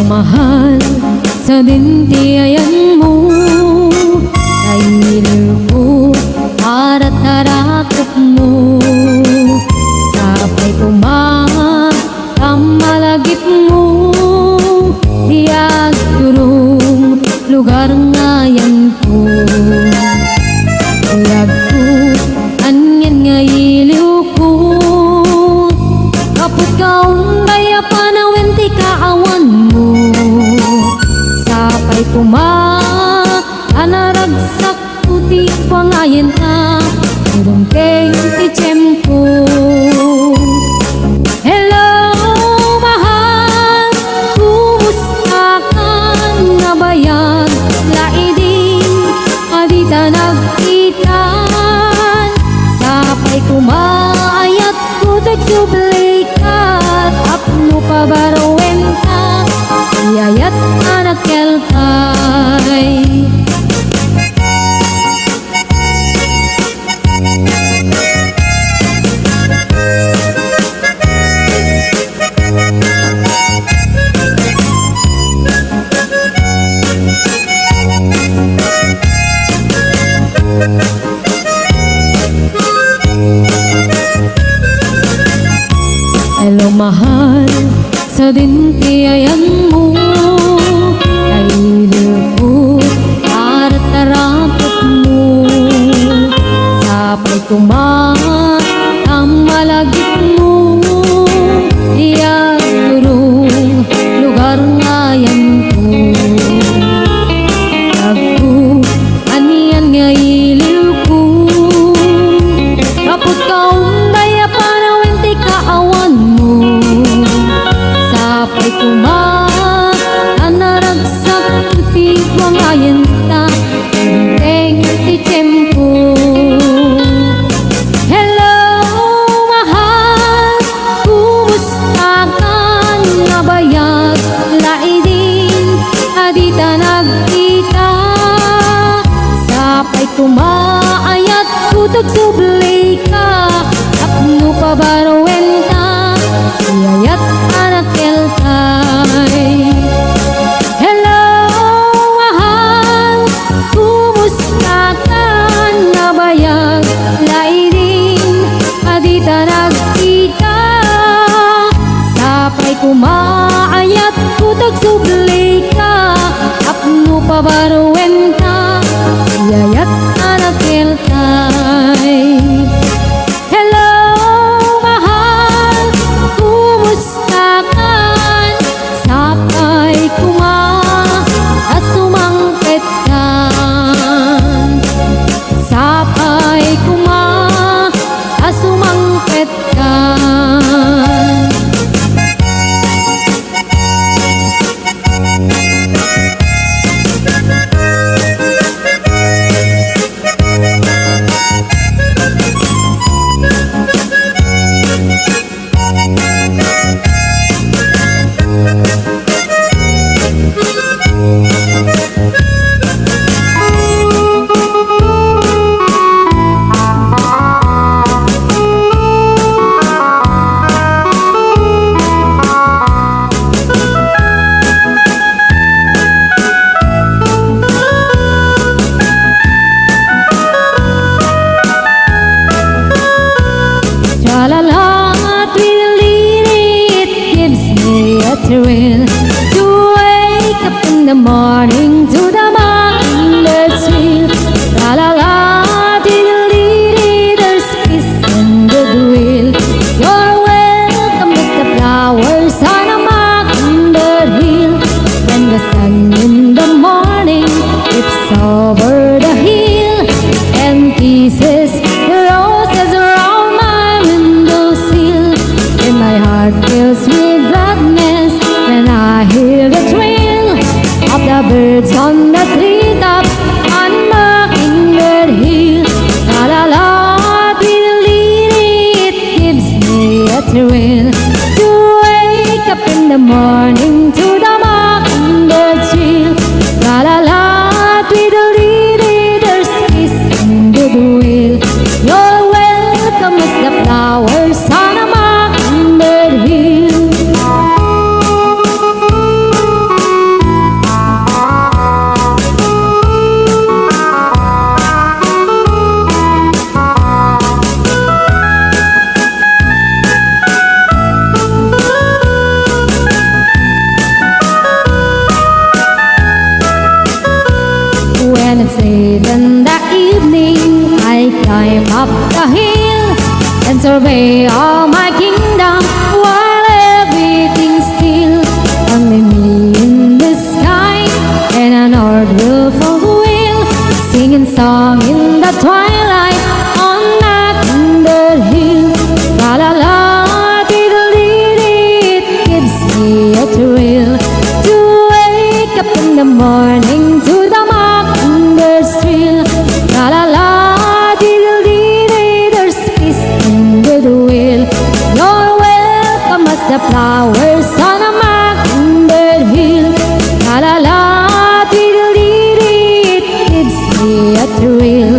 mahal sa dintiayan mo, kailil ko at harakap mo, sabay pumahat ang malagip mo, diag turong lugar ngayon ko. Diag ko, anyan nga iliw ko, kaput kaong kaya panawin ti kaawan mo, sapay anaragsak puti pangayin na urong keng ti tiyempo. Hello mahal, kumusta kan nga bayan, laidin adita nagkitan, sapay kumaayat ko tagsublikat, apno pabarowen ka iyayat anak kelkay. Hello mahal, sa dintiayan mo, kailil ko at tarapot mo, sapay kumahat ang malagip mo, diyan turong lugar ngayon ko. Tagko, aniyan nga iliw ko, kaput kaong baya panawin ti kaawan mo, sapay kumahat anaragsak ti pangayin ta, teng ti tiyempo. Hello mahal, kumusta kan nga bayag, laidin adita nagkita, sapay kumaayat kutag subli ka, apno pabarowen ta iyayat anak kelka. thrill to wake up in the morning to the mockingbird chill. La la la, tweedledee, there's peace and goodwill. You're welcome as the flowers on a mockingbird hill. When it's late in the evening, I climb up the hill and survey all my kingdom while everything's still. Only me in the sky and an old wolf on the wheel, singing song in the twilight on Mockingbird Hill. La la la, diddle-dee-dee, it gives me a thrill to wake up in the morning to the mockingbird trill. La la la, diddle-dee-dee, there's peace and goodwill. You're welcome as the flowers on a mockingbird hill. La la la, diddle-dee-dee, it gives me a thrill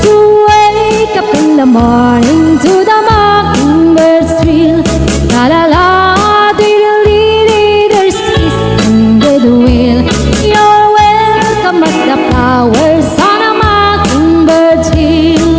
to wake up in the morning to the mockingbird trill. La la la, diddle-dee-dee, there's peace and goodwill. You're welcome as the flowers on a mockingbird hill.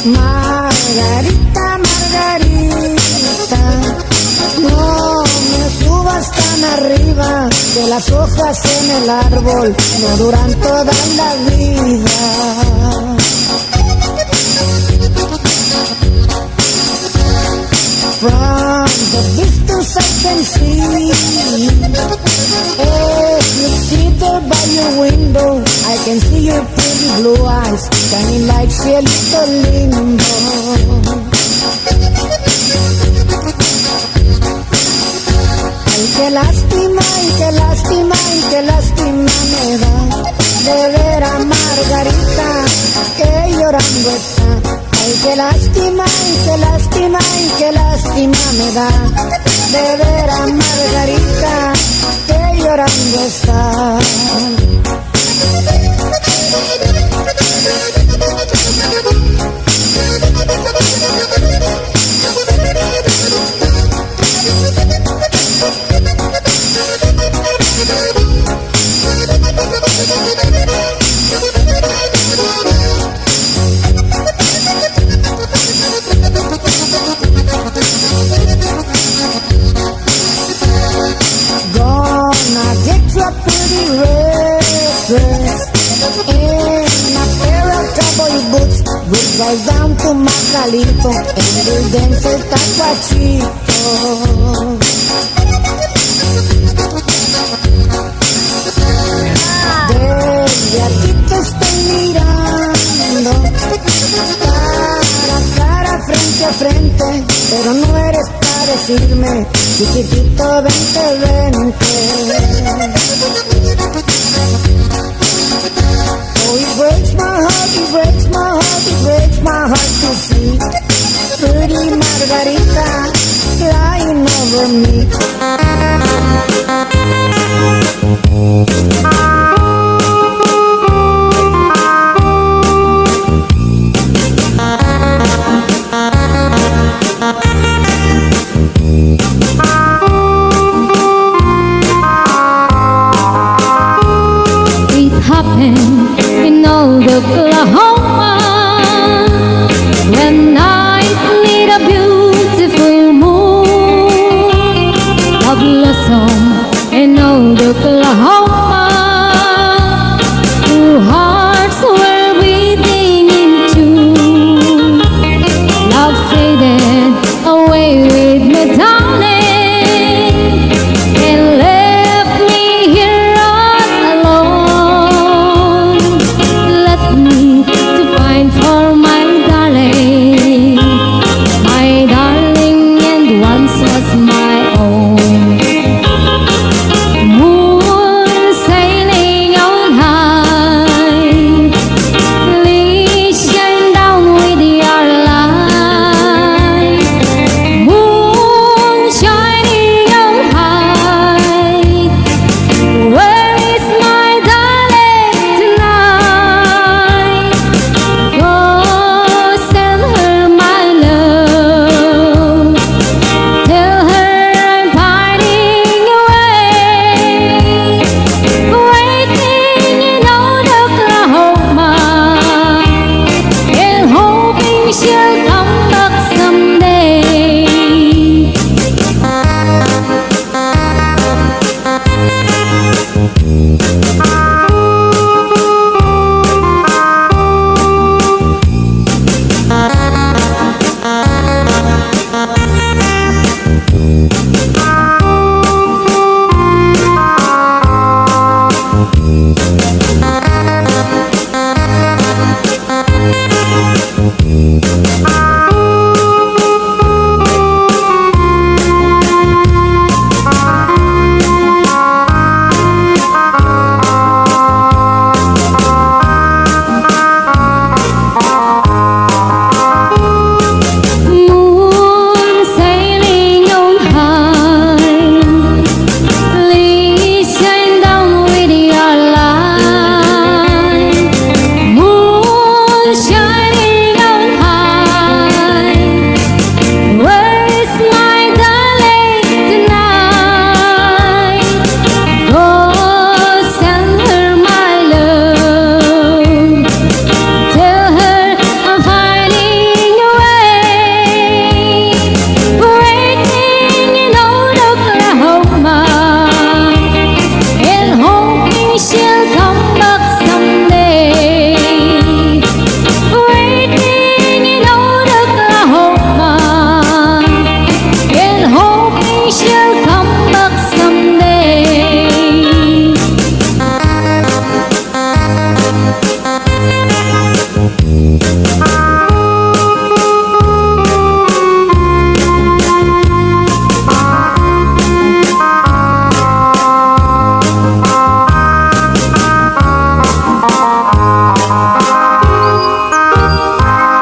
Margarita, Margarita, no me subas tan arriba, que las hojas en el árbol no duran toda la vida. From the distance I can see, if you sit there by your window, I can see your pretty blue eyes shining like cielito lindo. Ay, qué lástima, y qué lástima, y qué lástima me da de ver a Margarita que llorando está. Ay, qué lástima, y qué lástima, y qué lástima me da de ver a Margarita que llorando está. Gonna get you a pretty red dress and a pair of cowboy boots. We'll drive down to Macalito and we'll dance el tacuachito. Desde aquí te estoy mirando, cara a cara, frente a frente, pero no eres para decirme, chiquitito, vente, vente. Oh, it breaks my heart, it breaks my heart, it breaks my heart to see pretty Margarita flying over me.